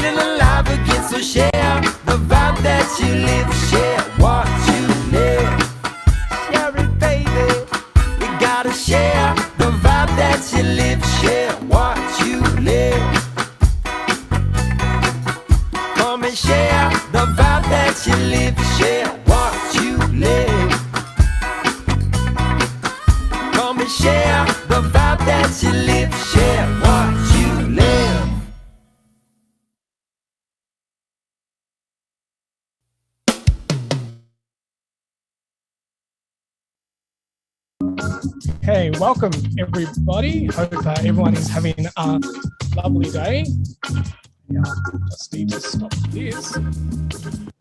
feeling alive again, so share the vibe that you live. Share what you live. Share it, baby. You gotta share the vibe that you live. Share what you live. Come and share the vibe that you live. Share what you live. Come and share the vibe that you live. Share what you live. Hey, welcome everybody. Hope everyone is having a lovely day. Yeah, just need to stop this.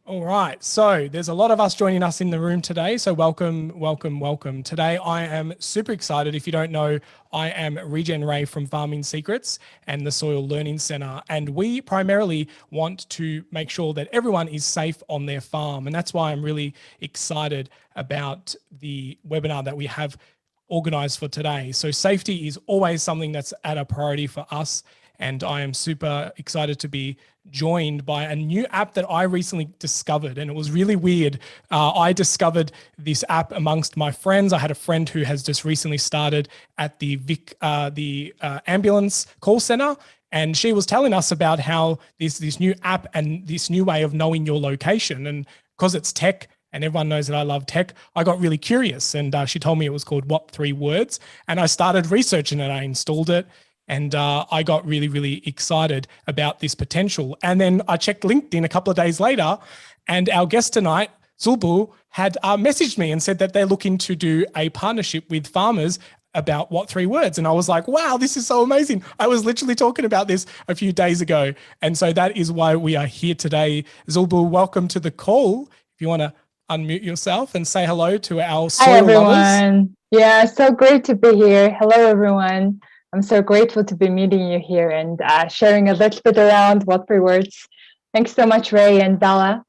All right, so there's a lot of us joining us in the room today. So welcome, welcome, welcome. Today I am super excited. If you don't know, I am Regen Ray from Farming Secrets and the Soil Learning Centre. And we primarily want to make sure that everyone is safe on their farm. And that's why I'm really excited about the webinar that we have organised for today. So safety is always something that's at a priority for us. And I am super excited to be joined by a new app that I recently discovered. And it was really weird. I discovered this app amongst my friends. I had a friend who has just recently started at the ambulance call center. And she was telling us about how this new app and this new way of knowing your location. And because it's tech, and everyone knows that I love tech, I got really curious. And she told me it was called what3words. And I started researching it. I installed it. And I got really, really excited about this potential. And then I checked LinkedIn a couple of days later, and our guest tonight, Zolboo, had messaged me and said that they're looking to do a partnership with farmers about what3words. And I was like, wow, this is so amazing. I was literally talking about this a few days ago. And so that is why we are here today. Zolboo, welcome to the call. If you want to unmute yourself and say hello to our soil lovers. Hi, everyone. Yeah, so great to be here. Hello, everyone. I'm so grateful to be meeting you here and sharing a little bit around what3words. Thanks so much, Ray and Bella.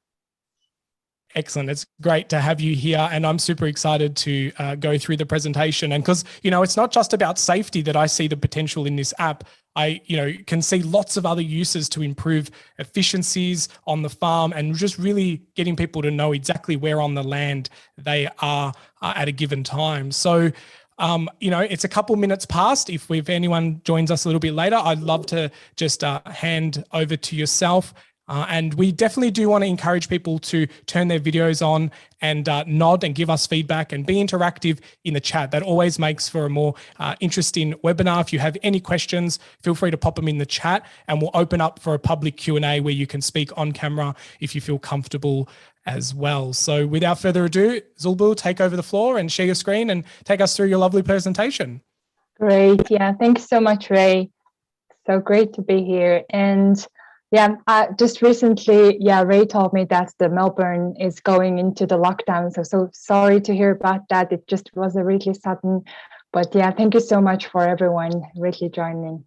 Excellent. It's great to have you here. And I'm super excited to go through the presentation. And because, it's not just about safety that I see the potential in this app. I, can see lots of other uses to improve efficiencies on the farm and just really getting people to know exactly where on the land they are at a given time. So, it's a couple minutes past. If anyone joins us a little bit later, I'd love to just hand over to yourself. And we definitely do want to encourage people to turn their videos on and nod and give us feedback and be interactive in the chat. That always makes for a more interesting webinar. If you have any questions, feel free to pop them in the chat and we'll open up for a public Q&A where you can speak on camera if you feel comfortable as well. So without further ado, Zolboo, take over the floor and share your screen and take us through your lovely presentation. Great. Yeah, thanks so much, Ray. So great to be here. And yeah, just recently, Ray told me that the Melbourne is going into the lockdown. So sorry to hear about that. It just was a really sudden, but yeah, thank you so much for everyone really joining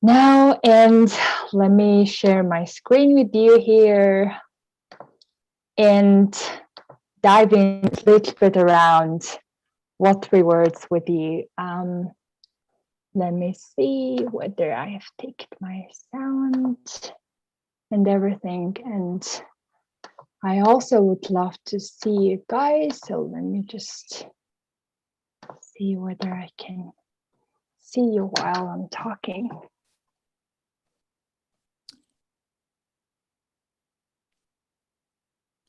now. And let me share my screen with you here and dive in a little bit around what3words with you. Let me see whether I have taken my sound and everything. And I also would love to see you guys. So let me just see whether I can see you while I'm talking.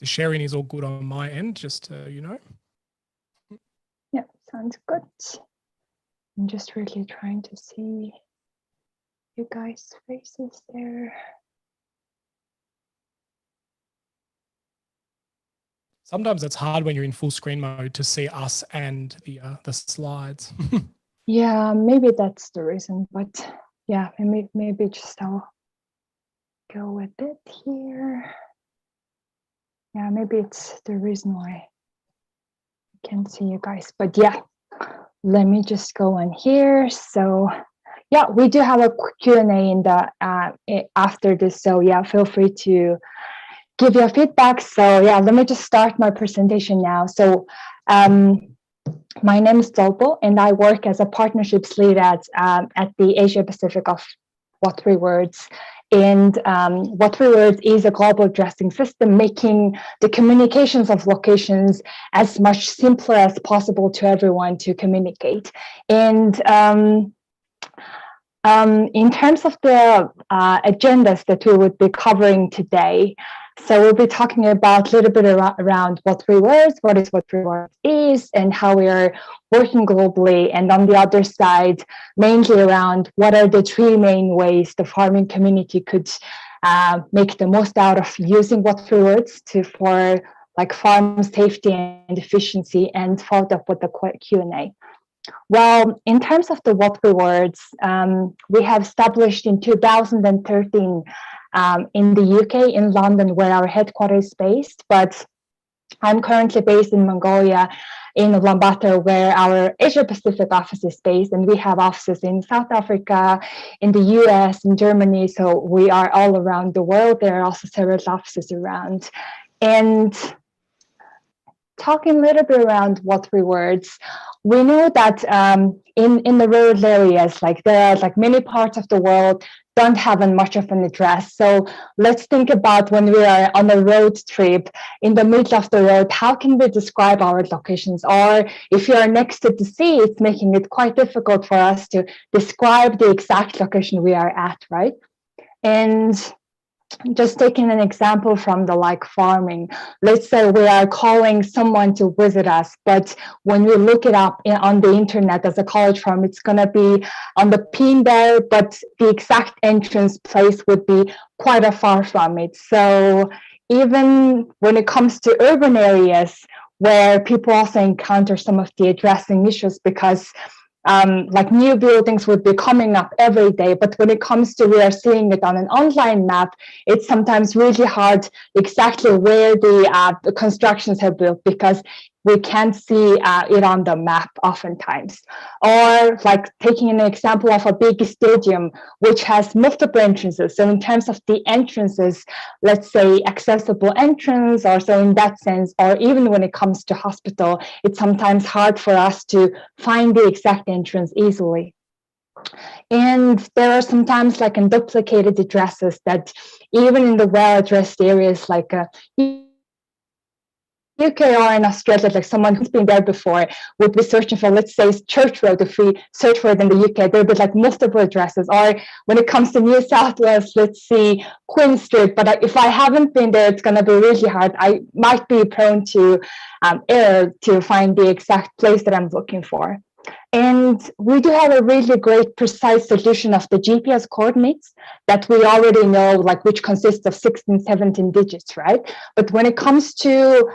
The sharing is all good on my end, just Yeah, sounds good. I'm just really trying to see you guys' faces there. Sometimes it's hard when you're in full screen mode to see us and the slides. Yeah, maybe that's the reason, but yeah, maybe just I'll go with it here. Yeah, maybe it's the reason why I can't see you guys, but yeah, let me just go on here. So yeah, we do have a Q&A in the after this, so yeah, feel free to give your feedback. So yeah, let me just start my presentation now. So my name is Zolboo, and I work as a partnerships lead at the Asia Pacific of what3words. And what3words is a global addressing system, making the communications of locations as much simpler as possible to everyone to communicate. And in terms of the agendas that we would be covering today, so we'll be talking about a little bit around what3words, what is what3words is, and how we are working globally. And on the other side, mainly around what are the three main ways the farming community could make the most out of using what3words for like farm safety and efficiency, and followed up with the Q&A. Well, in terms of the what3words, we have established in 2013 in the UK, in London, where our headquarters is based, but I'm currently based in Mongolia, in Ulaanbaatar, where our Asia Pacific office is based, and we have offices in South Africa, in the US, in Germany, so we are all around the world. There are also several offices around. And talking a little bit around what3words, we know that in the rural areas, like there are like many parts of the world don't have much of an address. So let's think about when we are on a road trip in the middle of the road, how can we describe our locations? Or if you are next to the sea, it's making it quite difficult for us to describe the exact location we are at, right? And just taking an example from the like farming, let's say we are calling someone to visit us, but when we look it up on the internet as a college farm, it's going to be on the pin there, but the exact entrance place would be quite a far from it. So even when it comes to urban areas where people also encounter some of the addressing issues, because like new buildings would be coming up every day, but when it comes to we are seeing it on an online map, it's sometimes really hard exactly where the constructions have built, because we can't see it on the map oftentimes. Or like taking an example of a big stadium, which has multiple entrances. So in terms of the entrances, let's say accessible entrance, or so in that sense, or even when it comes to hospital, it's sometimes hard for us to find the exact entrance easily. And there are sometimes like duplicated addresses that even in the well-addressed areas, like UK or in Australia, like someone who's been there before would be searching for, let's say, Church Road. If we search for it in the UK, there'll be like multiple addresses. Or when it comes to New South Wales, let's see Queen Street. But if I haven't been there, it's going to be really hard. I might be prone to error to find the exact place that I'm looking for. And we do have a really great precise solution of the GPS coordinates that we already know, like which consists of 16, 17 digits, right? But when it comes to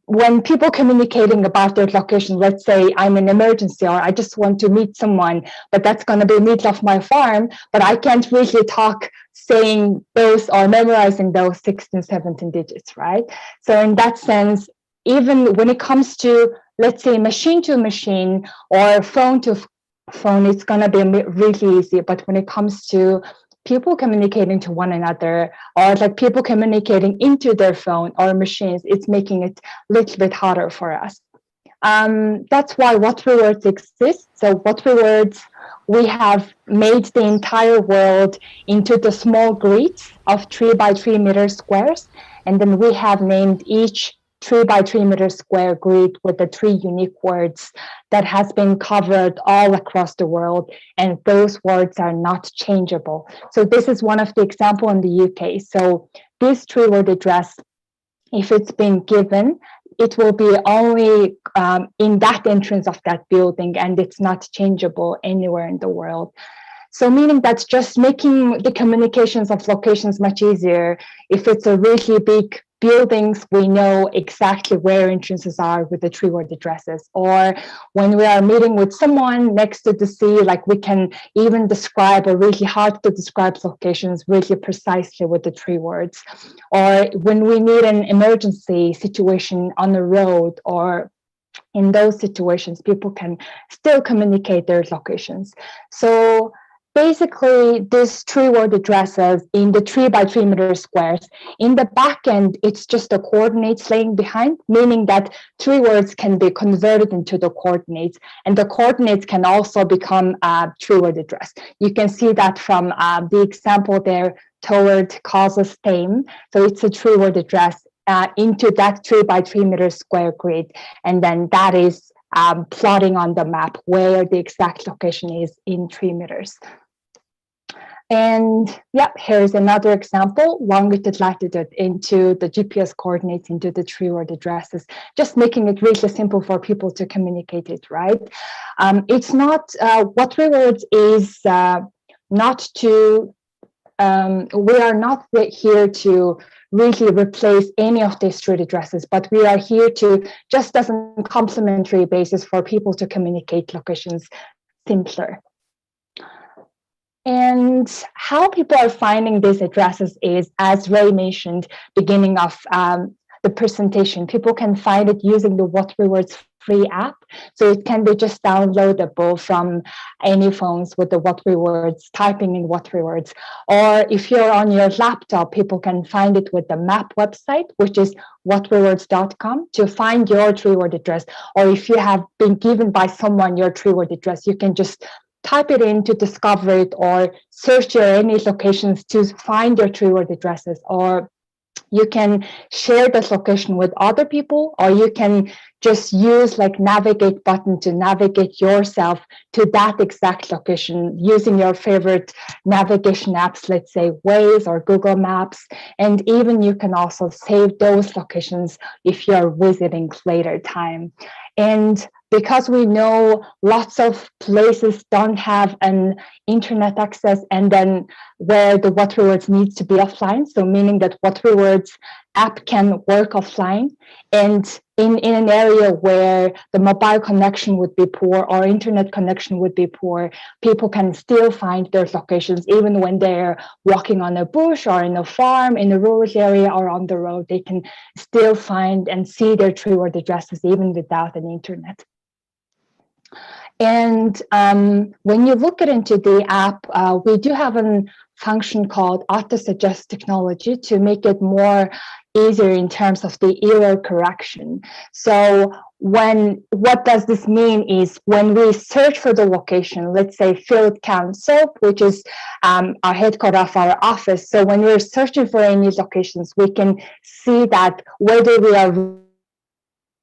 when people communicating about their location, let's say I'm in emergency or I just want to meet someone, but that's going to be middle of my farm, but I can't really talk saying those or memorizing those 16, 17 digits, right? So in that sense, even when it comes to, let's say, machine to machine or phone to phone, it's going to be really easy. But when it comes to people communicating to one another, or like people communicating into their phone or machines, it's making it a little bit harder for us. That's why what3words exists. So what3words, we have made the entire world into the small grids of 3 by 3 meter squares. And then we have named each 3 by 3 meter square grid with the 3 unique words that has been covered all across the world, and those words are not changeable. So this is one of the example in the UK. So this 3-word address, if it's been given, it will be only in that entrance of that building, and it's not changeable anywhere in the world. So meaning that's just making the communications of locations much easier. If it's a really big buildings, we know exactly where entrances are with the 3-word addresses. Or when we are meeting with someone next to the sea, like we can even describe a really hard to describe locations really precisely with the 3 words. Or when we need an emergency situation on the road, or in those situations, people can still communicate their locations. So basically these 3-word addresses in the 3 by 3 meter squares. In the back end, it's just the coordinates laying behind, meaning that 3 words can be converted into the coordinates, and the coordinates can also become a 3-word address. You can see that from the example there, toward causes theme. So it's a 3-word address into that 3 by 3 meter square grid, and then that is plotting on the map where the exact location is in 3 meters. And yep, here's another example, longitude, latitude into the GPS coordinates into the 3-word addresses, just making it really simple for people to communicate it, right? It's not, what3words is not to, we are not here to really replace any of these street addresses, but we are here to just as a complementary basis for people to communicate locations simpler. And how people are finding these addresses is, as Ray mentioned, beginning of the presentation, people can find it using the what3words free app. So it can be just downloadable from any phones with the what3words, typing in what3words. Or if you're on your laptop, people can find it with the map website, which is what3words.com, to find your 3-word address. Or if you have been given by someone your 3-word address, you can just type it in to discover it, or search your any locations to find your 3-word addresses, or you can share this location with other people, or you can just use like navigate button to navigate yourself to that exact location using your favorite navigation apps, let's say Waze or Google Maps. And even you can also save those locations if you're visiting later time. And because we know lots of places don't have an internet access, and then where the what3words needs to be offline, so meaning that what3words app can work offline, and in an area where the mobile connection would be poor or internet connection would be poor, people can still find their locations even when they're walking on a bush or in a farm, in a rural area or on the road. They can still find and see their 3-word addresses even without an internet. And when you look into the app, we do have a function called auto-suggest technology to make it more easier in terms of the error correction. So what does this mean is when we search for the location, let's say field count soap, which is our headquarters of our office. So when we're searching for any locations, we can see that whether we are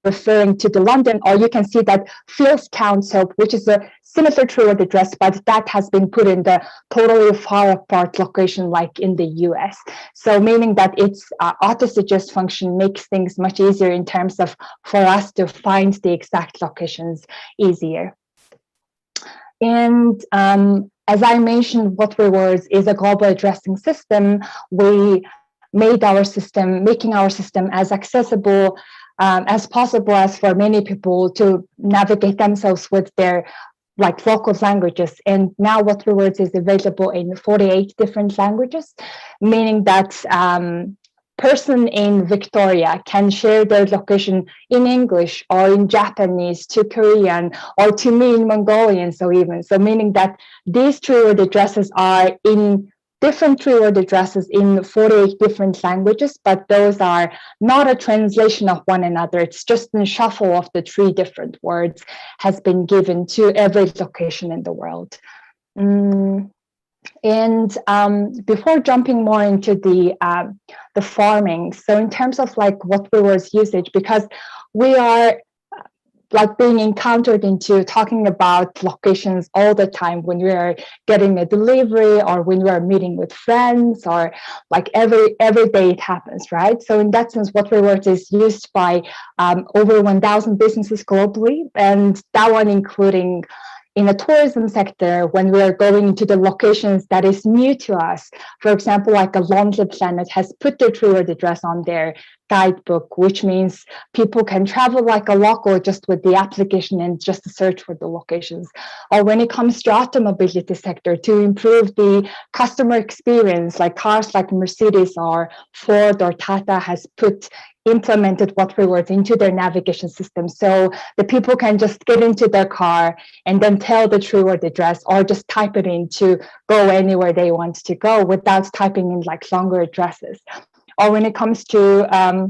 referring to the London, or you can see that field count soap, which is a similar 3-word address, but that has been put in the totally far apart location, like in the US. So meaning that its auto-suggest function makes things much easier in terms of for us to find the exact locations easier. And as I mentioned, what3words is a global addressing system. We made our system, making our system as accessible as possible as for many people to navigate themselves with their like local languages. And now what3words is available in 48 different languages, meaning that person in Victoria can share their location in English or in Japanese to Korean or to me in Mongolian, so meaning that these 3-word addresses are in different 3-word addresses in 48 different languages, but those are not a translation of one another. It's just a shuffle of the 3 different words has been given to every location in the world. And before jumping more into the farming, so in terms of like what3words usage, because we are like being encountered into talking about locations all the time when we are getting a delivery or when we are meeting with friends, or like every day it happens, right? So in that sense, what3words is used by over 1,000 businesses globally, and that one including in the tourism sector, when we are going into the locations that is new to us. For example, like a Lonely Planet has put their 3-word address on there guidebook, which means people can travel like a local just with the application and just search for the locations. Or when it comes to automobility sector, to improve the customer experience, like cars like Mercedes or Ford or Tata has implemented what3words into their navigation system. So the people can just get into their car and then tell the 3-word address, or just type it in to go anywhere they want to go without typing in like longer addresses. Or when it comes to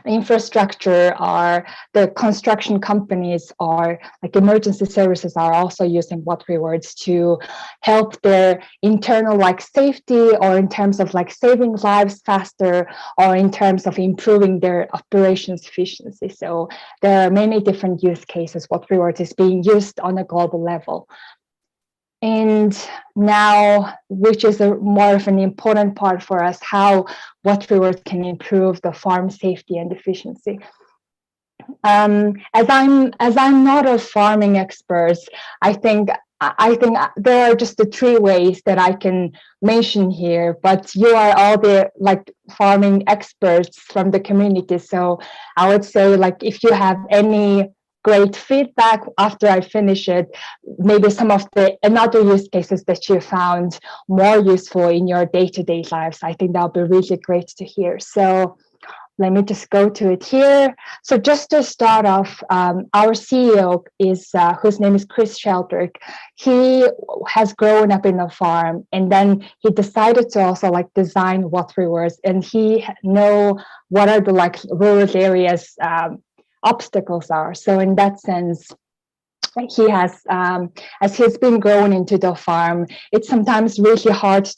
infrastructure, or the construction companies or like emergency services are also using what3words to help their internal like safety, or in terms of like saving lives faster, or in terms of improving their operations efficiency. So there are many different use cases what3words is being used on a global level. And now, which is more of an important part for us, how what3words can improve the farm safety and efficiency. As I'm not a farming expert, I think there are just the 3 ways that I can mention here, but you are all the like farming experts from the community. So I would say, like, if you have any great feedback after I finish it, maybe some of the another use cases that you found more useful in your day-to-day lives, I think that'll be really great to hear. So let me just go to it here. So just to start off, our CEO is whose name is Chris Sheldrick. He has grown up in a farm, and then he decided to also like design what3words, and he know what are the like rural areas obstacles are. So in that sense, he has, as he's been grown into the farm, it's sometimes really hard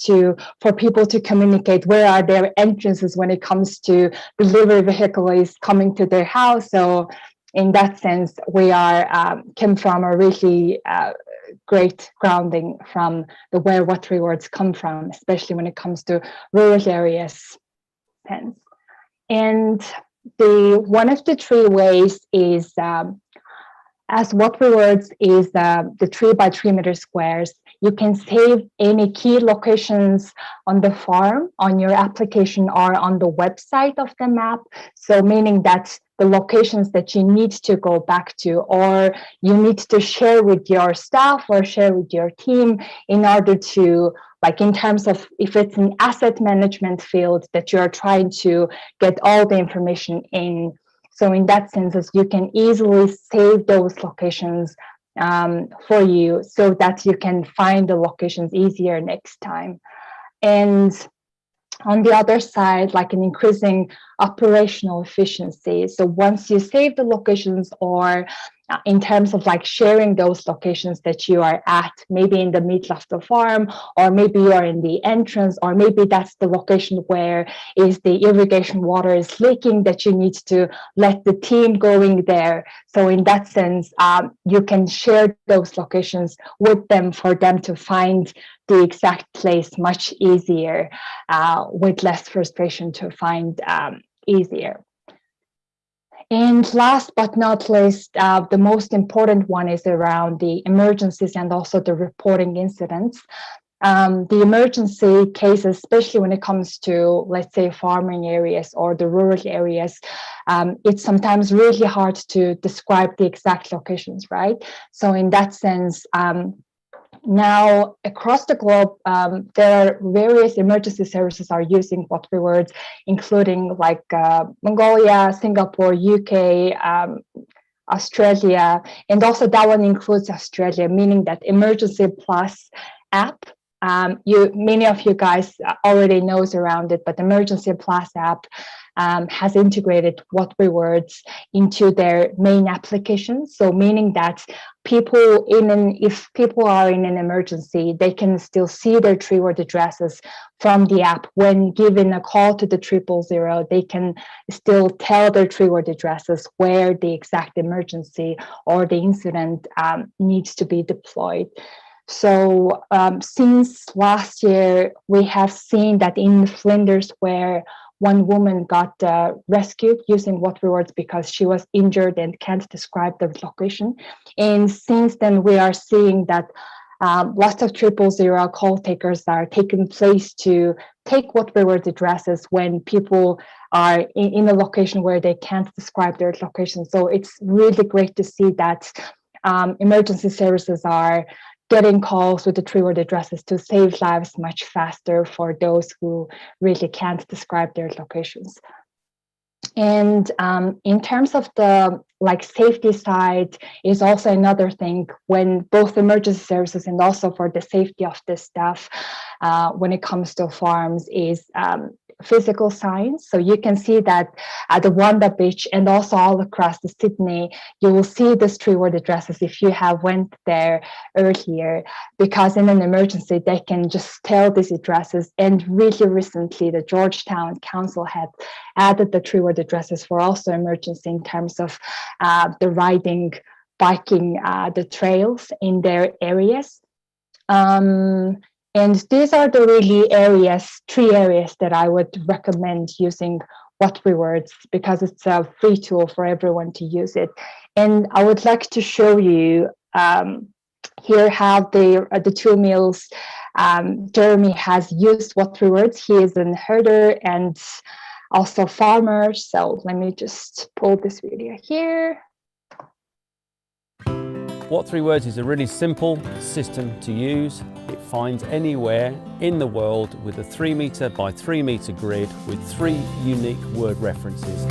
for people to communicate where are their entrances when it comes to delivery vehicles coming to their house. So in that sense, we came from a really great grounding from the where what3words come from, especially when it comes to rural areas. And one of the 3 ways is, as what3words is the 3 by 3 meter squares, you can save any key locations on the farm, on your application, or on the website of the map. So meaning that the locations that you need to go back to, or you need to share with your staff or share with your team in order to, like in terms of if it's an asset management field that you're trying to get all the information in. So in that sense, you can easily save those locations for you, so that you can find the locations easier next time. And on the other side, like an increasing operational efficiency. So once you save the locations, or in terms of like sharing those locations that you are at, maybe in the middle of the farm, or maybe you are in the entrance, or maybe that's the location where is the irrigation water is leaking that you need to let the team going there. So in that sense, you can share those locations with them for them to find the exact place much easier, with less frustration to find easier. And last but not least, the most important one is around the emergencies and also the reporting incidents. The emergency cases, especially when it comes to, let's say, farming areas or the rural areas, it's sometimes really hard to describe the exact locations, right? So in that sense, now across the globe, there are various emergency services are using what3words, including like Mongolia, Singapore, UK, Australia, and also that one includes Australia, meaning that Emergency Plus app, many of you guys already knows around it, but Emergency Plus app has integrated what3words into their main application. So meaning that if people are in an emergency, they can still see their 3-word addresses from the app. When given a call to the 000, they can still tell their 3-word addresses where the exact emergency or the incident needs to be deployed. So since last year, we have seen that in Flinders, where one woman got rescued using what3words because she was injured and can't describe the location. And since then, we are seeing that lots of 000 call takers are taking place to take what3words addresses when people are in a location where they can't describe their location. So it's really great to see that emergency services are getting calls with the 3-word addresses to save lives much faster for those who really can't describe their locations. And in terms of the safety side is also another thing when both emergency services and also for the safety of the staff when it comes to farms is physical signs. So you can see that at the Wanda Beach and also all across the Sydney, you will see these 3-word addresses if you have went there earlier, because in an emergency, they can just tell these addresses. And really recently, the Georgetown Council had added the 3-word addresses for also emergency in terms of the riding, biking, the trails in their areas. And these are the really areas, 3 areas that I would recommend using what3words, because it's a free tool for everyone to use it. And I would like to show you here how the 2 meals Jeremy has used what3words. He is a herder and also farmer. So let me just pull this video here. what3words is a really simple system to use. It finds anywhere in the world with a 3 metre by 3 metre grid with 3 unique word references.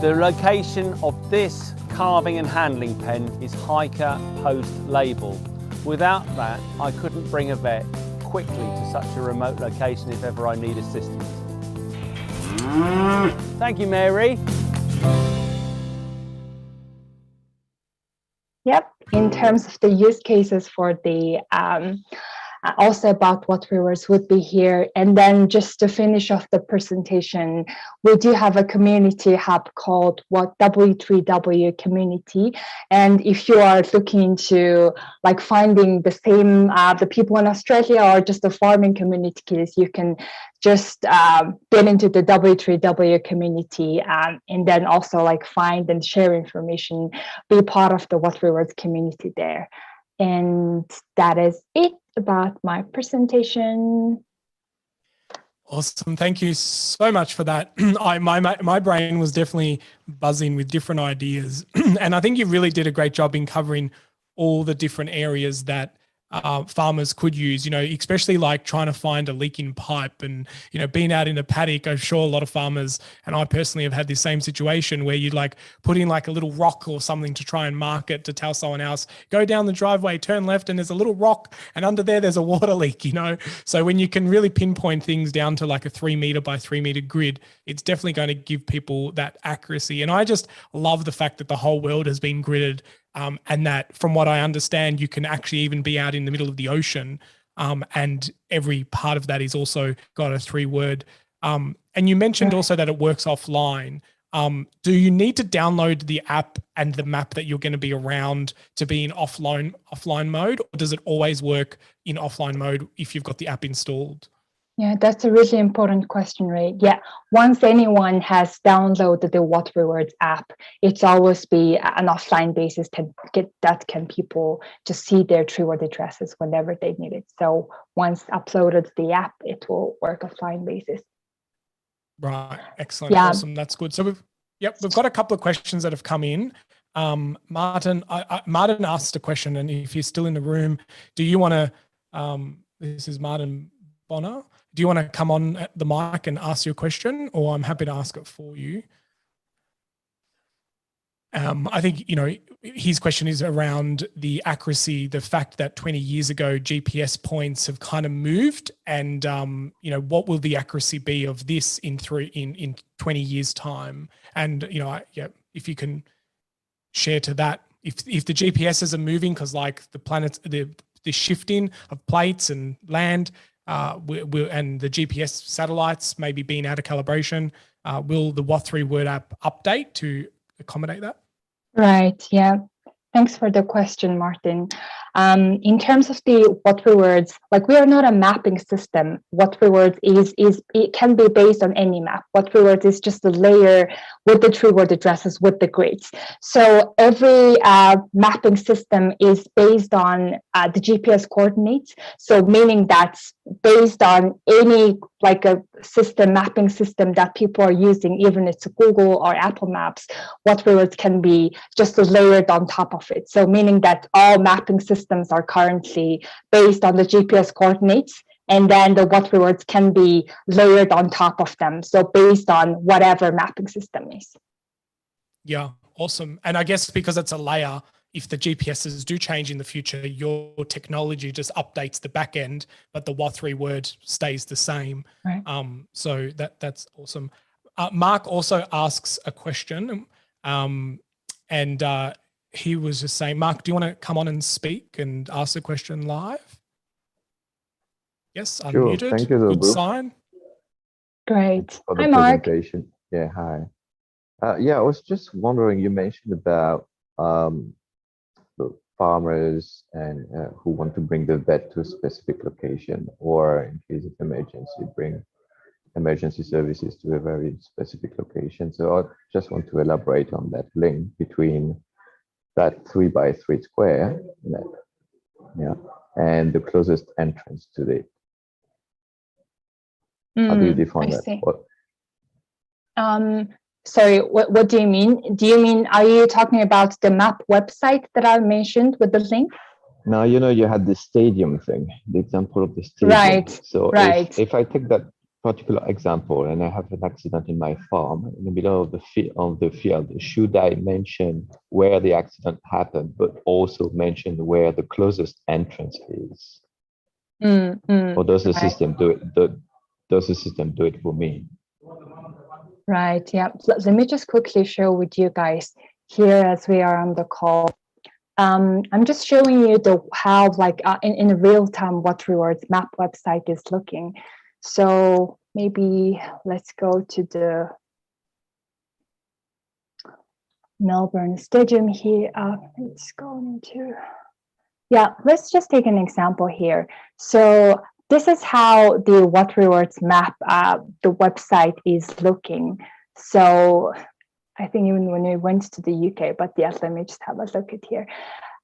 The location of this carving and handling pen is hiker post label. Without that, I couldn't bring a vet quickly to such a remote location if ever I need assistance. Thank you, Mary. Yep, in terms of the use cases for the also about what3words would be here. And then just to finish off the presentation, we do have a community hub called W3W Community. And if you are looking to finding the same, the people in Australia or just the farming communities, you can just get into the W3W community and then also find and share information, be part of the what3words community there. And that is it about my presentation. Awesome. Thank you so much for that. My brain was definitely buzzing with different ideas. And I think you really did a great job in covering all the different areas that farmers could use, especially trying to find a leaking pipe and, being out in a paddock. I'm sure a lot of farmers, and I personally have had this same situation where you'd put in a little rock or something to try and mark it to tell someone else, go down the driveway, turn left, and there's a little rock and under there's a water leak, So when you can really pinpoint things down to a 3 metre by 3 metre grid, it's definitely going to give people that accuracy. And I just love the fact that the whole world has been gridded. And that, from what I understand, you can actually even be out in the middle of the ocean, and every part of that is also got a 3-word. And you mentioned also that it works offline. Do you need to download the app and the map that you're going to be around to be in offline mode, or does it always work in offline mode if you've got the app installed? Yeah, that's a really important question, Ray. Yeah, once anyone has downloaded the what3words app, it's always be an offline basis to can people just see their 3-word addresses whenever they need it. So once uploaded the app, it will work offline basis. Right. Excellent. Yeah. Awesome. That's good. So we've got a couple of questions that have come in. Martin asked a question, and if you're still in the room, do you want to? This is Martin Bonner. Do you want to come on the mic and ask your question, or I'm happy to ask it for you? I think, his question is around the accuracy, the fact that 20 years ago, GPS points have kind of moved, and, what will the accuracy be of this in 20 years' time? And, if you can share to that, if the GPSs are moving, because the planets, the shifting of plates and land, and the GPS satellites maybe being out of calibration, will the what3word app update to accommodate that? Right. Yeah. Thanks for the question, Martin. In terms of the what3words, like we are not a mapping system. What3words is it can be based on any map. What3words is just a layer with the 3-word addresses with the grids. So every mapping system is based on the GPS coordinates. So meaning that's based on any like a system mapping system that people are using, even if it's Google or Apple Maps, what3words can be just layered on top of it. So meaning that all mapping systems are currently based on the GPS coordinates, and then the what3words can be layered on top of them. So based on whatever mapping system is. Yeah, awesome. And I guess because it's a layer, if the GPSs do change in the future, your technology just updates the back end, but the what3word stays the same. Right. So that's awesome. Mark also asks a question, and he was just saying, Mark, do you want to come on and speak and ask the question live? Yes, unmuted. Sure. Thank you, Good Zolboo. Great. sign. Thanks for the Hi, Mark. presentation. Yeah, hi. Yeah, I was just wondering, you mentioned about the farmers and who want to bring the vet to a specific location, or in case of emergency, bring emergency services to a very specific location. So I just want to elaborate on that link between that 3x3 square net, yeah, and the closest entrance to it. How do you define I that? see. What? Sorry, what do you mean? Do you mean, are you talking about the map website that I mentioned with the link? Now, you know, you had the stadium thing, the example of the stadium. Right, So right. if I take that particular example and I have an accident in my farm in the middle of the field, should I mention where the accident happened, but also mention where the closest entrance is? Or does the Right. system do it? Does the system do it for me? Right, yeah. Let me just quickly show with you guys here as we are on the call. I'm just showing you how like in real time what3words map website is looking. So maybe let's go to the Melbourne Stadium here. It's going to, yeah, let's just take an example here. So this is how the what3words map, the website is looking. So I think even when we went to the UK, but yes, let me just have a look at here.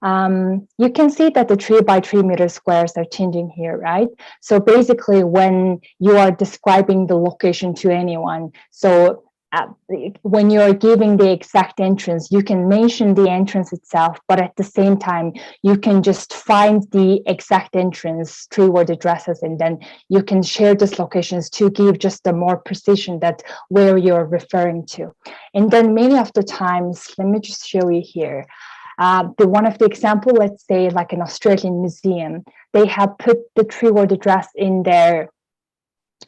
You can see that the 3x3 meter squares are changing here, right? So basically when you are describing the location to anyone, so when you're giving the exact entrance, you can mention the entrance itself, but at the same time, you can just find the exact entrance 3-word addresses, and then you can share these locations to give just a more precision that where you're referring to. And then many of the times, let me just show you here. One of the example, let's say like an Australian museum, they have put the 3-word address in their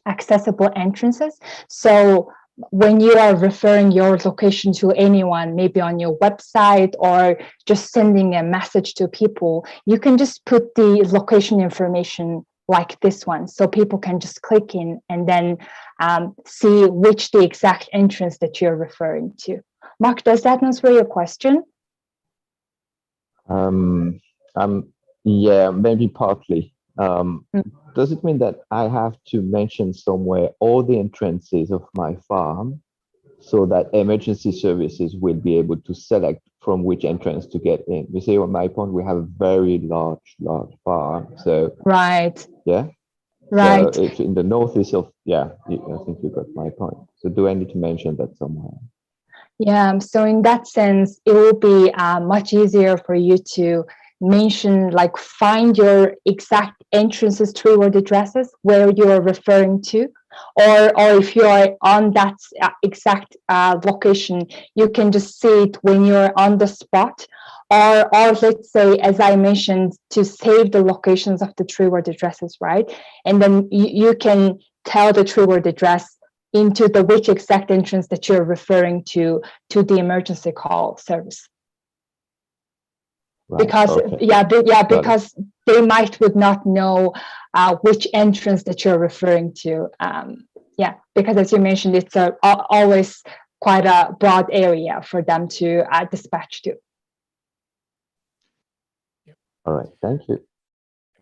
accessible entrances. So when you are referring your location to anyone, maybe on your website or just sending a message to people, you can just put the location information like this one. So people can just click in and then see which the exact entrance that you're referring to. Mark, does that answer your question? Yeah, maybe partly. Does it mean that I have to mention somewhere all the entrances of my farm so that emergency services will be able to select from which entrance to get in? You see, on my point, we have a very large farm. So right. Yeah. Right. So if in the northeast of, yeah, I think you got my point. So do I need to mention that somewhere? Yeah, so in that sense, it will be much easier for you to mention, like find your exact entrances, 3-word addresses where you are referring to, or if you are on that exact location, you can just see it when you're on the spot, or let's say, as I mentioned, to save the locations of the 3-word addresses, right? And then you can tell the 3-word address into the which exact entrance that you're referring to the emergency call service. Right. Because okay. Because they would not know which entrance that you're referring to. Because as you mentioned, it's always quite a broad area for them to dispatch to. All right. Thank you.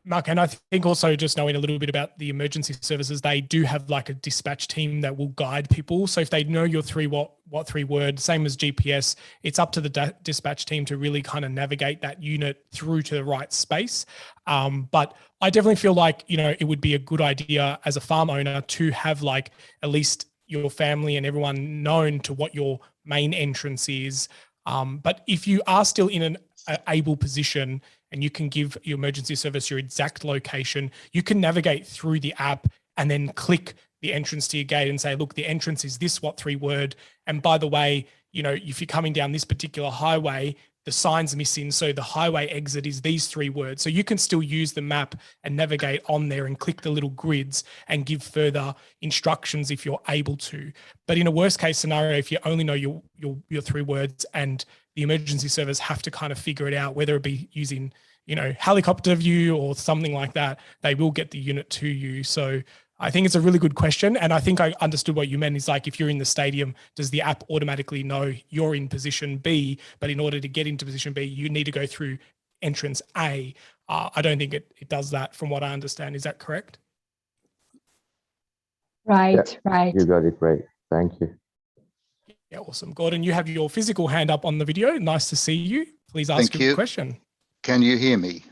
Mark, and I think also just knowing a little bit about the emergency services, they do have like a dispatch team that will guide people. So if they know your what 3 word, same as GPS, it's up to the dispatch team to really kind of navigate that unit through to the right space. But I definitely feel like, you know, it would be a good idea as a farm owner to have like at least your family and everyone known to what your main entrance is. But if you are still in an able position and you can give your emergency service your exact location, you can navigate through the app and then click the entrance to your gate and say, look, the entrance is this what 3 word. And by the way, you know, if you're coming down this particular highway, the sign's missing. So the highway exit is these 3 words. So you can still use the map and navigate on there and click the little grids and give further instructions if you're able to. But in a worst case scenario, if you only know your 3 words and the emergency service have to kind of figure it out, whether it be using, you know, helicopter view or something like that, they will get the unit to you. So I think it's a really good question. And I think I understood what you meant is like, if you're in the stadium, does the app automatically know you're in position B, but in order to get into position B, you need to go through entrance A. I don't think it does that from what I understand. Is that correct? Right, right. You got it right. Thank you. Yeah, awesome. Gordon, you have your physical hand up on the video. Nice to see you. Please ask your question. Can you hear me?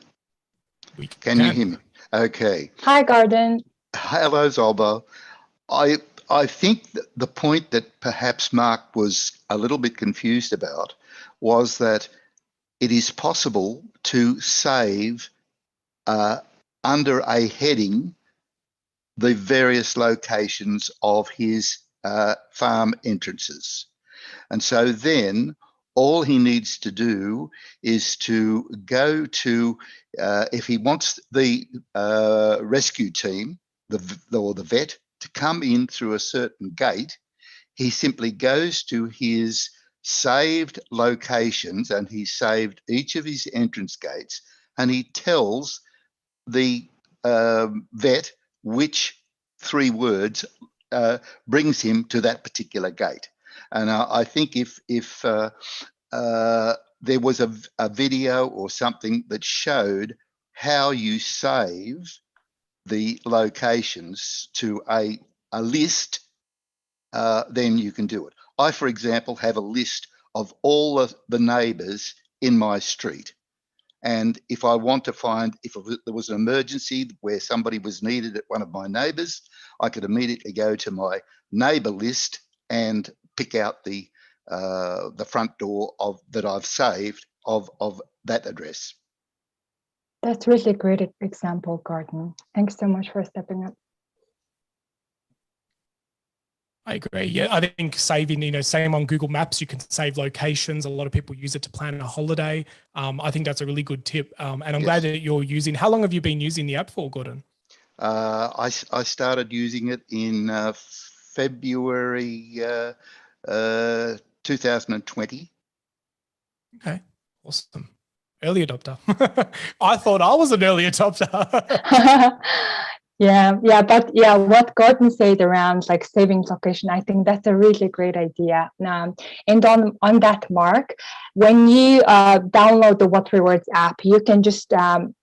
Can you hear me? Okay. Hi, Gordon. Hello, Zolboo. I think the point that perhaps Mark was a little bit confused about was that it is possible to save under a heading the various locations of his farm entrances. And so then all he needs to do is to go to, if he wants the rescue team, or the vet, to come in through a certain gate, he simply goes to his saved locations, and he saved each of his entrance gates, and he tells the vet which 3 words brings him to that particular gate. And I think if there was a video or something that showed how you save the locations to a list, then you can do it. I, for example, have a list of all of the neighbours in my street. And if I want to find, if there was an emergency where somebody was needed at one of my neighbours, I could immediately go to my neighbour list and pick out the front door that I've saved of that address. That's really a great example, Gordon. Thanks so much for stepping up. I agree. Yeah, I think saving, you know, same on Google Maps, you can save locations. A lot of people use it to plan a holiday. I think that's a really good tip. And I'm glad that you're using. How long have you been using the app for, Gordon? I started using it in February 2020. Okay, awesome. Early adopter. I thought I was an early adopter. But what Gordon said around like saving location, I think that's a really great idea. And on that, Mark, when you download the what3words app, you can just sign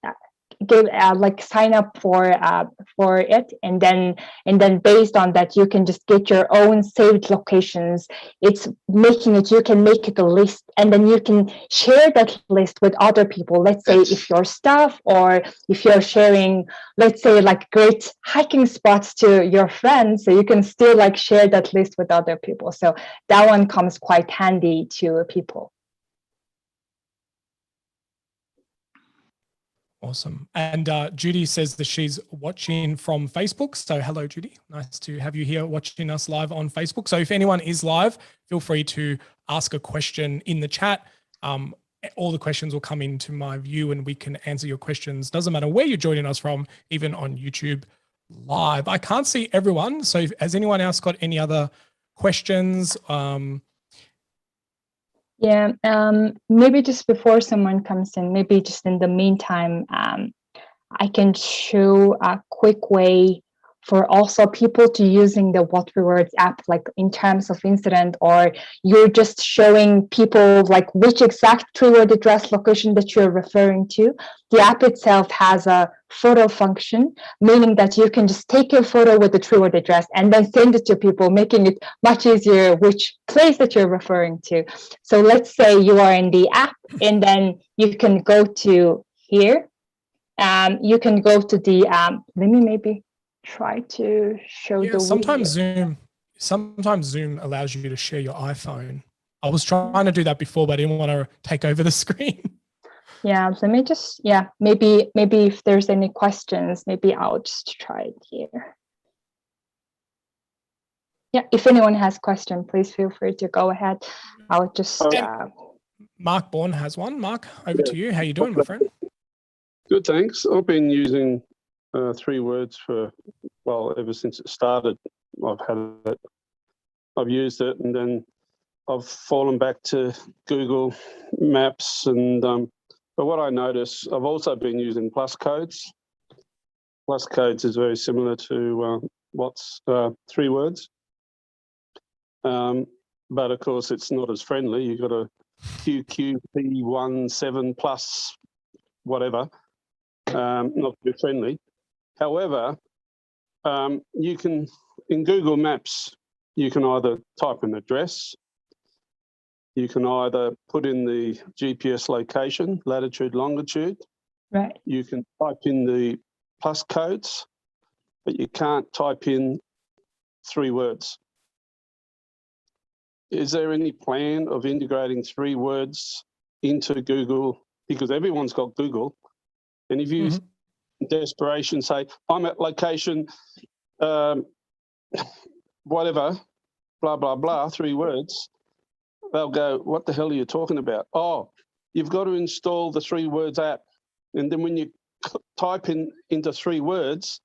up for it, and then based on that you can just get your own saved locations. It's making it, you can make it a list, and then you can share that list with other people. Let's say if your staff, or if you're sharing, let's say like great hiking spots to your friends, so you can still like share that list with other people. So that one comes quite handy to people. Awesome. And Judy says that she's watching from Facebook. So hello, Judy. Nice to have you here watching us live on Facebook. So if anyone is live, feel free to ask a question in the chat. All the questions will come into my view and we can answer your questions. Doesn't matter where you're joining us from, even on YouTube live. I can't see everyone. So has anyone else got any other questions? Maybe just before someone comes in, maybe just in the meantime, I can show a quick way for also people to using the what3words app, like in terms of incident, or you're just showing people like which exact 3-word address location that you're referring to, the app itself has a photo function, meaning that you can just take your photo with the 3-word address and then send it to people, making it much easier which place that you're referring to. So let's say you are in the app, and then you can go to here. You can go to the, let me maybe try to show the sometimes video. Zoom allows you to share your iPhone. I was trying to do that before, but I didn't want to take over the screen. Yeah, so let me just, maybe if there's any questions, maybe I'll just try it here. Yeah, if anyone has question, please feel free to go ahead. I'll just Mark Bourne has one. Mark, over to you. How you doing, my friend? Good, thanks. I've been using 3words for, well, ever since it started. I've used it, and then I've fallen back to Google Maps. And but what I notice, I've also been using plus codes. Plus codes is very similar to what's 3words, but of course it's not as friendly. You've got a QQP17 plus whatever. Not very friendly. However, you can, in Google Maps, you can either type an address, you can either put in the GPS location, latitude, longitude. right. You can type in the plus codes, but you can't type in 3words. Is there any plan of integrating 3words into Google? Because everyone's got Google. And if you, in desperation, say, I'm at location, whatever, blah, blah, blah, 3words, they'll go, what the hell are you talking about? Oh, you've got to install the 3words app. And then when you type into 3words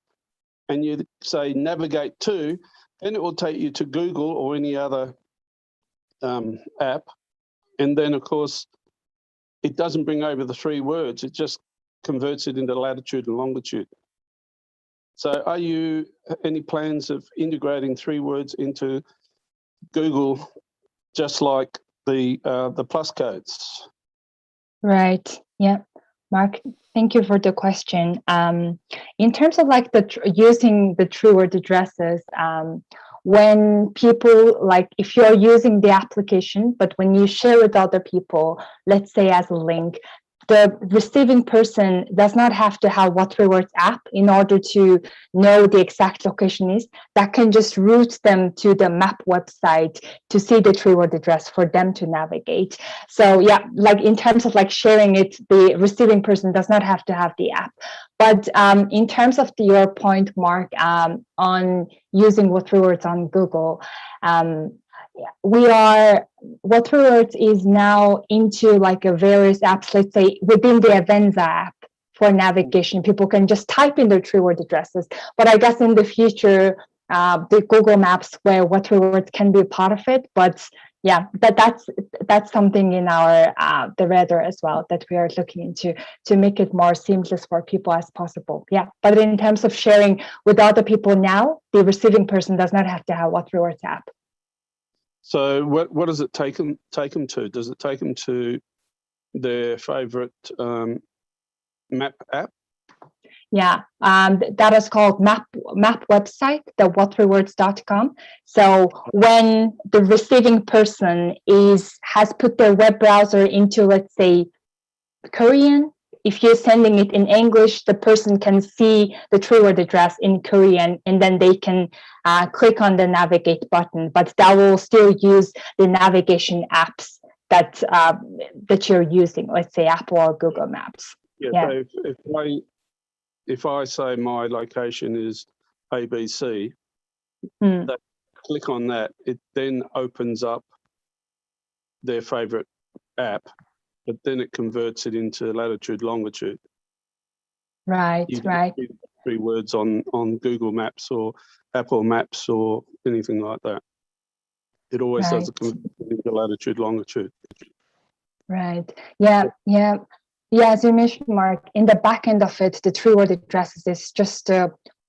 and you say navigate to, then it will take you to Google or any other app. And then, of course, it doesn't bring over the 3words. It just converts it into latitude and longitude. So are you any plans of integrating 3words into Google, just like the plus codes? Right. Yeah. Mark, thank you for the question. In terms of like using the 3-word addresses, when people, like if you're using the application, but when you share with other people, let's say as a link, the receiving person does not have to have what3words app in order to know the exact location is. That can just route them to the map website to see the 3-word address for them to navigate. So yeah, like in terms of like sharing it, the receiving person does not have to have the app. But in terms of your point, Mark, on using what3words on Google, what3words is now into like a various apps, let's say within the Avenza app for navigation. People can just type in their 3-word addresses. But I guess in the future, the Google Maps where what3words can be part of it. But yeah, that's something in our the radar as well that we are looking into to make it more seamless for people as possible. Yeah, but in terms of sharing with other people now, the receiving person does not have to have what3words app. So what does it take them to? Does it take them to their favorite map app? Yeah, that is called map website, the what3words.com. So when the receiving person has put their web browser into, let's say, Korean, if you're sending it in English, the person can see the 3-word address in Korean, and then they can click on the navigate button, but that will still use the navigation apps that you're using, let's say Apple or Google Maps. Yeah. So if I say my location is ABC, they click on that, it then opens up their favorite app, but then it converts it into latitude, longitude. Right, right. 3words on Google Maps or Apple Maps or anything like that. It always does a conversion into latitude, longitude. Right. Yeah. As you mentioned, Mark, in the back end of it, the 3-word addresses is just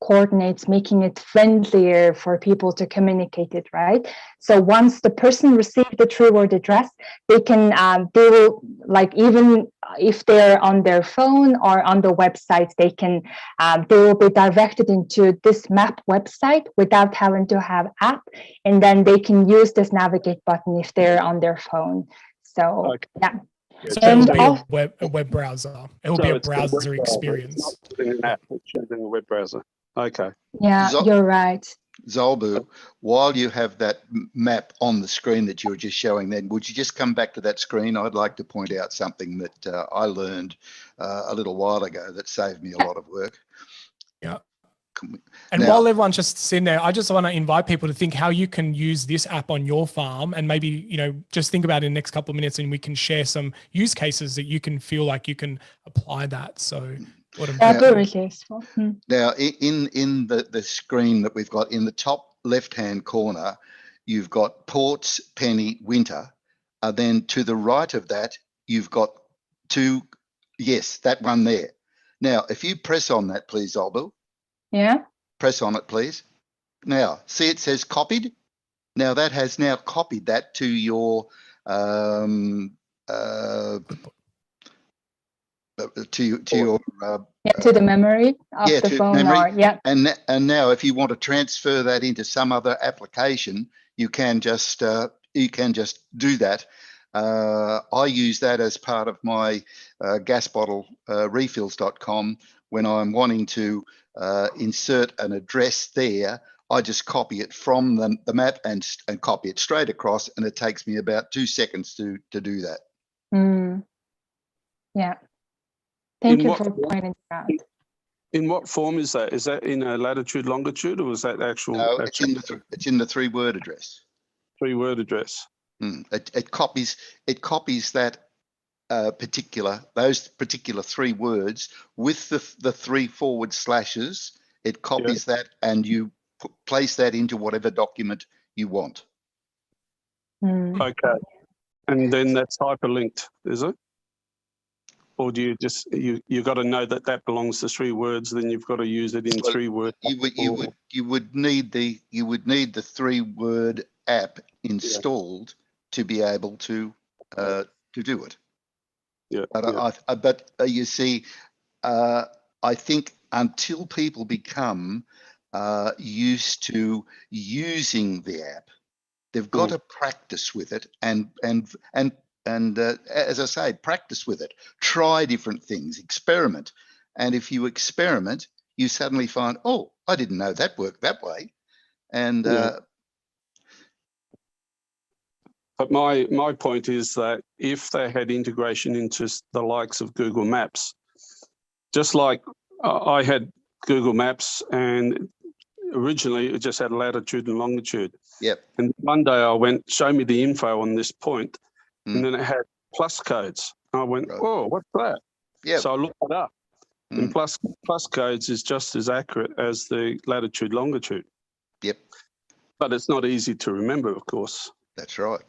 coordinates, making it friendlier for people to communicate it, right? So once the person receives the 3-word address, they will, like, even if they're on their phone or on the website, they will be directed into this map website without having to have app, and then they can use this navigate button if they're on their phone. So Okay. yeah. So And it'll be a web browser. It will be a it's the web browser It's experience. not using an app, it's using a web browser. Okay. yeah, you're right. Zolboo, while you have that map on the screen that you were just showing then, would you just come back to that screen? I'd like to point out something that I learned a little while ago that saved me a lot of work. Yeah. And Now, while everyone's just sitting there, I just want to invite people to think how you can use this app on your farm, and maybe, you know, just think about it in the next couple of minutes, and we can share some use cases that you can feel like you can apply that. So Very useful. now in the screen that we've got in the top left-hand corner, you've got ports, penny, winter. Then to the right of that, you've got that one there. Now, if you press on that, please, Zolboo. Yeah. Press on it, please. Now, see it says copied? Now that has now copied that to your to the memory of the phone. Memory. And now if you want to transfer that into some other application, you can just do that. I use that as part of my gas bottle refills.com when I'm wanting to insert an address there. I just copy it from the map and copy it straight across, and it takes me about 2 seconds to do that. Yeah. Thank you for pointing that out. In what form is that? Is that in a latitude, longitude, or is that actual? No, it's in the 3-word address. 3-word address. It copies that those particular 3 words with the 3 forward slashes. It copies that, and you place that into whatever document you want. Okay, and then that's hyperlinked, is it? Or do you just you got to know that belongs to 3 words? Then you've got to use it in 3 words. You would need the 3-word app installed to be able to do it. Yeah. But you see, I think until people become used to using the app, they've got to practice with it, and as I say, practice with it. Try different things, experiment, and if you experiment, you suddenly find, oh, I didn't know that worked that way, and. But my point is that if they had integration into the likes of Google Maps, just like I had Google Maps, and originally it just had latitude and longitude. Yep. And one day I went, show me the info on this point, and then it had plus codes. I went, oh, what's that? Yep. So I looked it up. And plus codes is just as accurate as the latitude, longitude. Yep. But it's not easy to remember, of course. That's right.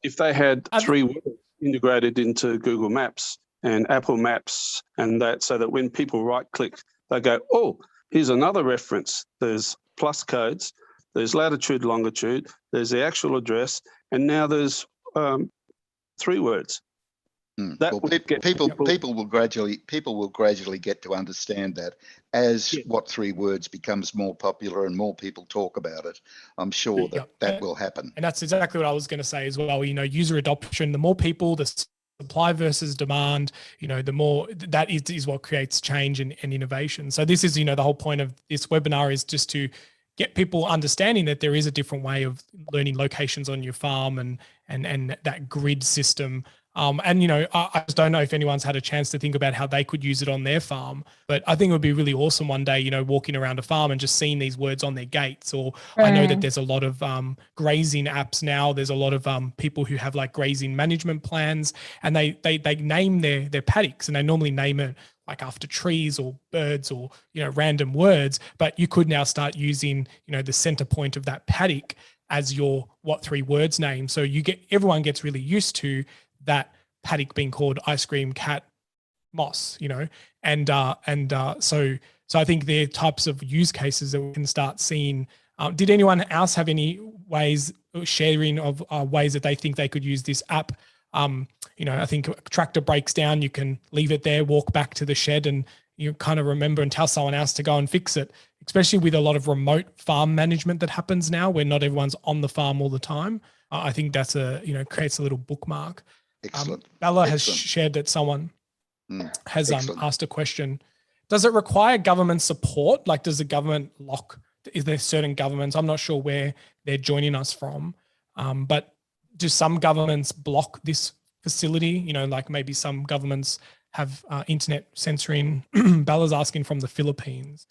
If they had 3 words integrated into Google Maps and Apple Maps and that, so that when people right-click, they go, oh, here's another reference. There's plus codes, there's latitude, longitude, there's the actual address, and now there's 3 words. Well, people will gradually get to understand that as what 3 words becomes more popular and more people talk about it. I'm sure that will happen. And that's exactly what I was going to say as well. You know, user adoption, the more people, the supply versus demand, you know, the more that is what creates change and innovation. So this is, you know, the whole point of this webinar is just to get people understanding that there is a different way of learning locations on your farm and that grid system. And, you know, I just don't know if anyone's had a chance to think about how they could use it on their farm, but I think it would be really awesome one day, you know, walking around a farm and just seeing these words on their gates. Or I know that there's a lot of grazing apps now. There's a lot of people who have like grazing management plans, and they name their paddocks, and they normally name it like after trees or birds or, you know, random words. But you could now start using, you know, the center point of that paddock as your what3words name. So everyone gets really used to that paddock being called ice cream cat moss, you know, and so I think there are types of use cases that we can start seeing. Did anyone else have any ways, sharing of ways that they think they could use this app? You know, I think a tractor breaks down, you can leave it there, walk back to the shed, and you kind of remember and tell someone else to go and fix it, especially with a lot of remote farm management that happens now where not everyone's on the farm all the time. I think that's creates a little bookmark. Excellent. Bella Excellent. has shared that someone has Excellent. asked a question. Does it require government support? Like, does the government lock? Is there certain governments? I'm not sure where they're joining us from, but do some governments block this facility? You know, like maybe some governments have internet censoring. Bella's asking from the Philippines.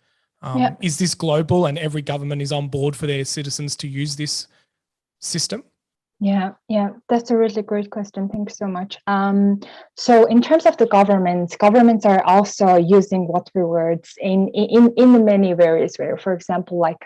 Is this global and every government is on board for their citizens to use this system? Yeah, that's a really great question. Thanks so much. So in terms of the governments are also using what3words in many various ways. For example, like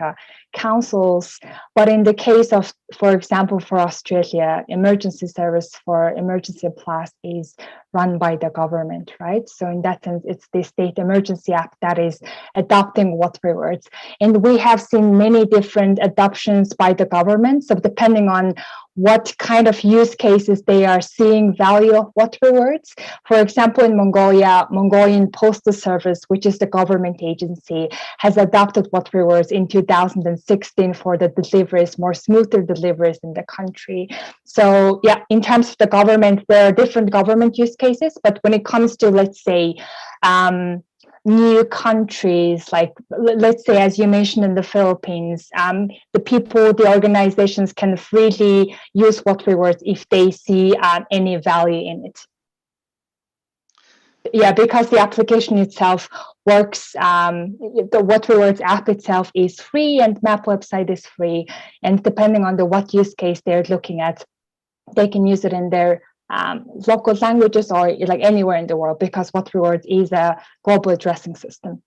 councils, but in the case of, for example, for Australia, emergency service for emergency plus is run by the government, right? So in that sense, it's the state emergency app that is adopting what3words. And we have seen many different adoptions by the government. So depending on what kind of use cases they are seeing value of what3words. For example, in Mongolia, Mongolian Postal Service, which is the government agency, has adopted what3words in 2016 for the deliveries, more smoother deliveries in the country. So yeah, in terms of the government, there are different government use cases, but when it comes to, let's say, new countries, like let's say, as you mentioned in the Philippines, the people, the organizations can freely use what3words if they see any value in it. Yeah, because the application itself works, the what3words app itself is free and map website is free. And depending on what use case they're looking at, they can use it in their local languages or like anywhere in the world, because what3words is a global addressing system.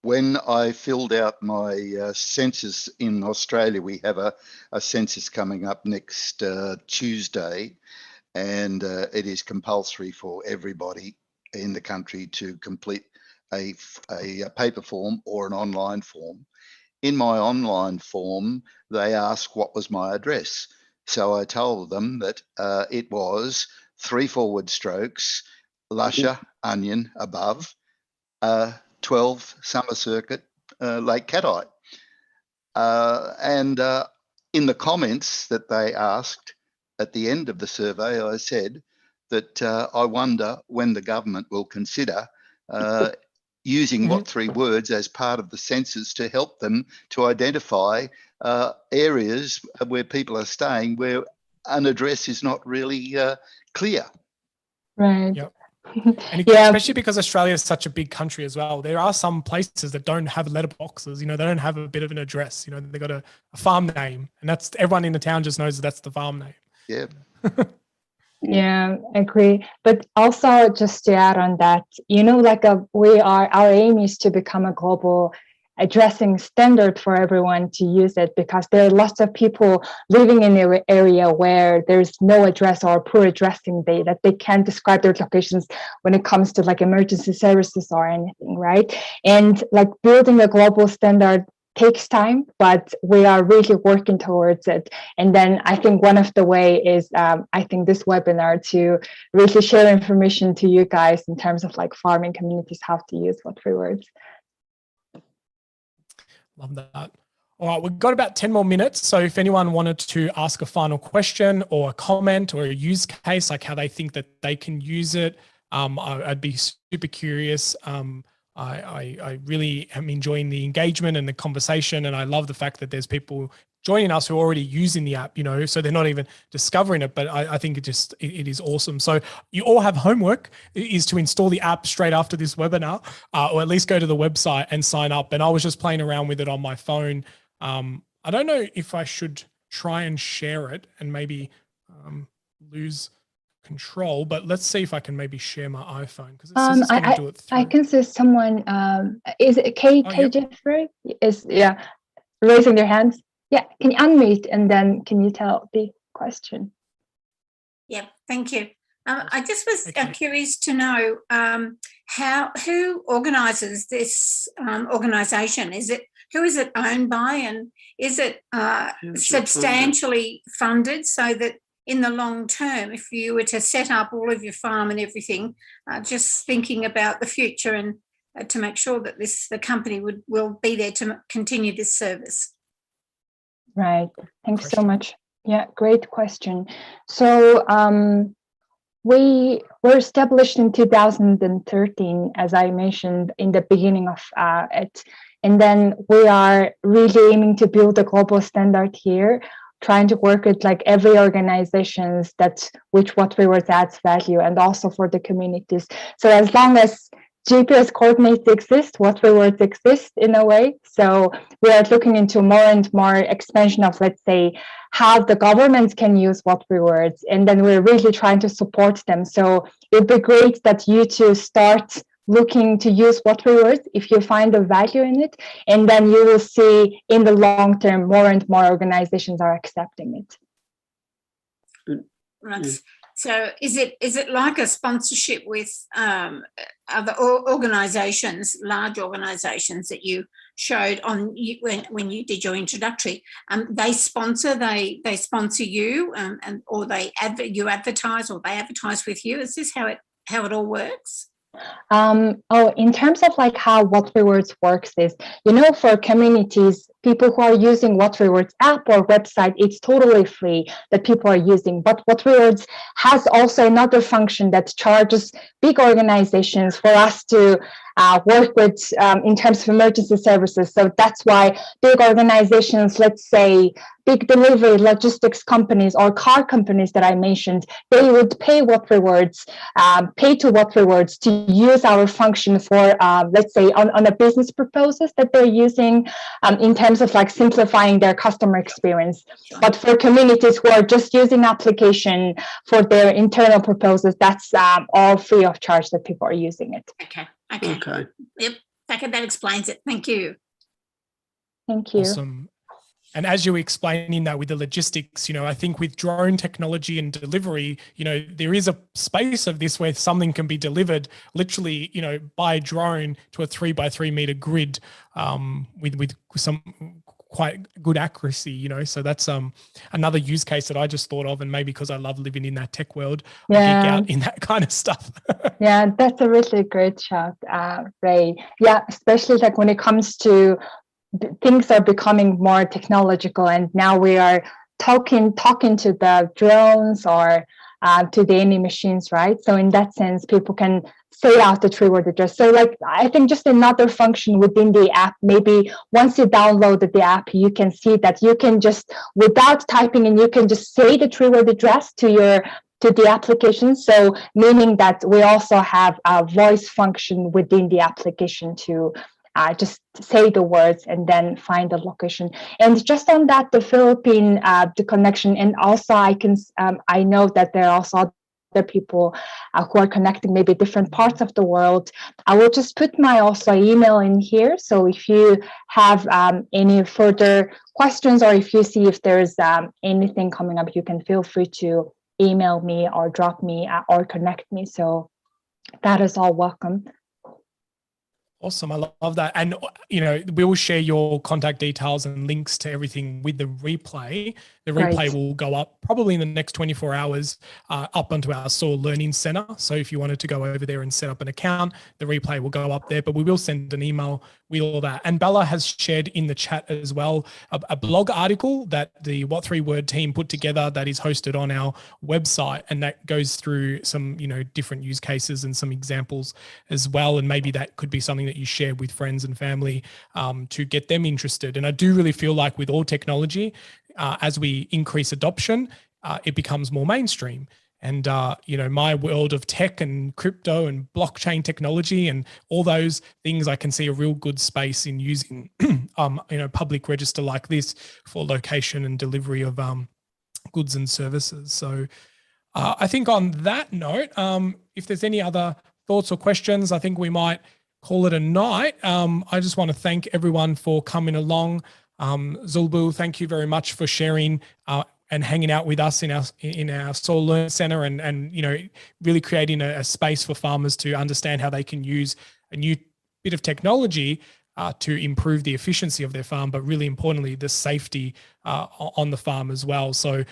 When I filled out my census in Australia, we have a census coming up next Tuesday, and it is compulsory for everybody in the country to complete a paper form or an online form. In my online form, they asked what was my address. So I told them that it was 3 forward strokes, Lusher, Onion, above, 12 Summer Circuit, Lake Cat-Eye. And in the comments that they asked at the end of the survey, I said that I wonder when the government will consider using what3words as part of the census to help them to identify areas where people are staying where an address is not really clear. Right. Yep. And especially because Australia is such a big country as well, there are some places that don't have letterboxes. You know, they don't have a bit of an address. You know, they got a farm name, and that's, everyone in the town just knows that's the farm name. Yeah. Yeah, I agree. But also, just to add on that, you know, like our aim is to become a global addressing standard for everyone to use it, because there are lots of people living in an area where there's no address or poor addressing, that they can't describe their locations when it comes to like emergency services or anything, right? And like building a global standard takes time, but we are really working towards it. And then I think one of the way is I think this webinar to really share information to you guys in terms of like farming communities how to use what3words. Love that. All right, we've got about 10 more minutes. So if anyone wanted to ask a final question or a comment or a use case, like how they think that they can use it, I'd be super curious. I really am enjoying the engagement and the conversation, and I love the fact that there's people joining us who are already using the app, you know, so they're not even discovering it, but I think it is awesome. So you all have homework, is to install the app straight after this webinar, or at least go to the website and sign up. And I was just playing around with it on my phone. I don't know if I should try and share it and maybe lose control, but let's see if I can maybe share my iPhone, because it says it's going to do it through. I can see someone, is it Yep. Jeffrey? Is, yeah, raising their hands. Yeah, can you unmute and then can you tell the question? Yep, thank you. I just was Okay. curious to know who organises this organisation? Who is it owned by, and is it substantially funded so that in the long term, if you were to set up all of your farm and everything, just thinking about the future and to make sure that the company will be there to continue this service? Right. Thanks so Question. much. Yeah, great question. So we were established in 2013, as I mentioned in the beginning of it. And then we are really aiming to build a global standard here, trying to work with like every organizations which what3words adds value, and also for the communities. So as long as GPS coordinates exist, what3words exist in a way. So we are looking into more and more expansion of, let's say, how the governments can use what3words, and then we're really trying to support them. So it'd be great that you two start looking to use what3words if you find the value in it, and then you will see in the long term more and more organizations are accepting it. Right. So is it like a sponsorship with other organisations, large organisations that you showed on when you did your introductory? They sponsor you, or you advertise, or they advertise with you. Is this how it all works? In terms of like how what3words works is, for communities, people who are using what3words app or website, it's totally free that people are using. But what3words has also another function that charges big organizations for us to work with in terms of emergency services. So that's why big organizations, let's say big delivery logistics companies or car companies that I mentioned, they would pay what3words, pay to what3words to use our function for, let's say, on a business purposes that they're using in terms of like simplifying their customer experience. But for communities who are just using application for their internal purposes, that's all free of charge that people are using it. Okay. Yep. Okay, that explains it. Thank you. Thank you. Awesome. And as you were explaining that with the logistics, I think with drone technology and delivery, there is a space of this where something can be delivered literally, by drone to a 3x3 meter grid with some quite good accuracy, so that's another use case that I just thought of, and maybe because I love living in that tech world, I geek out in that kind of stuff. Yeah, that's a really great shout, Ray. Yeah, especially like when it comes to things are becoming more technological, and now we are talking to the drones or to the any machines, right? So in that sense, people can say out the 3-word address. So like, I think just another function within the app, maybe once you downloaded the app, you can see that you can just, without typing in, you can just say the 3-word address to the application. So meaning that we also have a voice function within the application to just say the words and then find the location. And just on that, the Philippine, the connection, and also I know that there are also other people who are connecting maybe different parts of the world. I will just put my also email in here. So if you have any further questions, or if you see if there's anything coming up, you can feel free to email me or drop me or connect me. So that is all welcome. Awesome. I love that. And, we will share your contact details and links to everything with the replay. The replay will go up probably in the next 24 hours up onto our SOAR Learning Center. So if you wanted to go over there and set up an account, the replay will go up there, but we will send an email with all that. And Bella has shared in the chat as well a blog article that the what3word team put together that is hosted on our website, and that goes through some, different use cases and some examples as well. And maybe that could be something that you share with friends and family to get them interested. And I do really feel like with all technology, as we increase adoption, it becomes more mainstream. And, my world of tech and crypto and blockchain technology and all those things, I can see a real good space in using, public register like this for location and delivery of goods and services. So I think on that note, if there's any other thoughts or questions, I think we might call it a night. I just want to thank everyone for coming along. Zolboo, thank you very much for sharing and hanging out with us in our Soil Learn Center, and you know, really creating a space for farmers to understand how they can use a new bit of technology to improve the efficiency of their farm, but really importantly, the safety on the farm as well. So,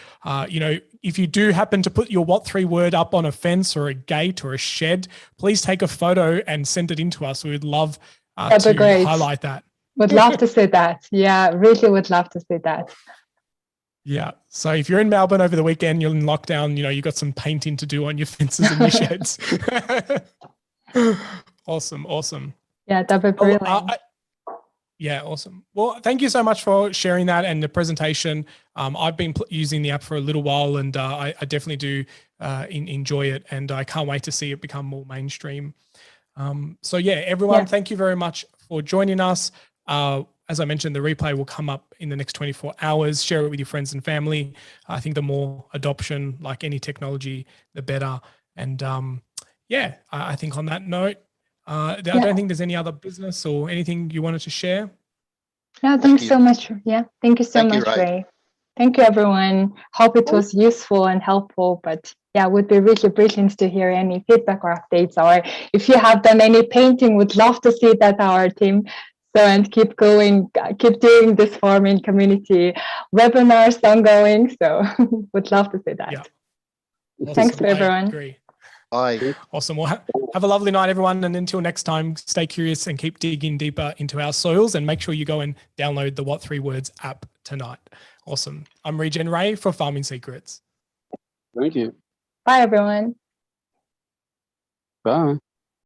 you know, if you do happen to put your what3word up on a fence or a gate or a shed, please take a photo and send it in to us. We would love to highlight that. Would love to see that. Yeah, really would love to see that. Yeah. So if you're in Melbourne over the weekend, you're in lockdown, you know, you got some painting to do on your fences and your sheds. Awesome. Yeah, that'd be brilliant. Yeah, awesome. Well, thank you so much for sharing that and the presentation. I've been using the app for a little while, and I definitely do enjoy it, and I can't wait to see it become more mainstream. So yeah, everyone, thank you very much for joining us. As I mentioned, the replay will come up in the next 24 hours. Share it with your friends and family. I think the more adoption, like any technology, the better. And yeah, I think on that note, I don't think there's any other business or anything you wanted to share. No, thanks so much. Yeah, thank you so much, Ray. Thank you, everyone. Hope it was useful and helpful. But yeah, would be really brilliant to hear any feedback or updates. Or if you have done any painting, would love to see that our team. So, and keep going, keep doing this farming community webinars ongoing. So would love to see that. Yeah. Awesome. Thanks for everyone. I agree. Bye. Awesome. Well, have a lovely night, everyone. And until next time, stay curious and keep digging deeper into our soils, and make sure you go and download the what3words app tonight. Awesome. I'm Regen Ray for Farming Secrets. Thank you. Bye, everyone. Bye.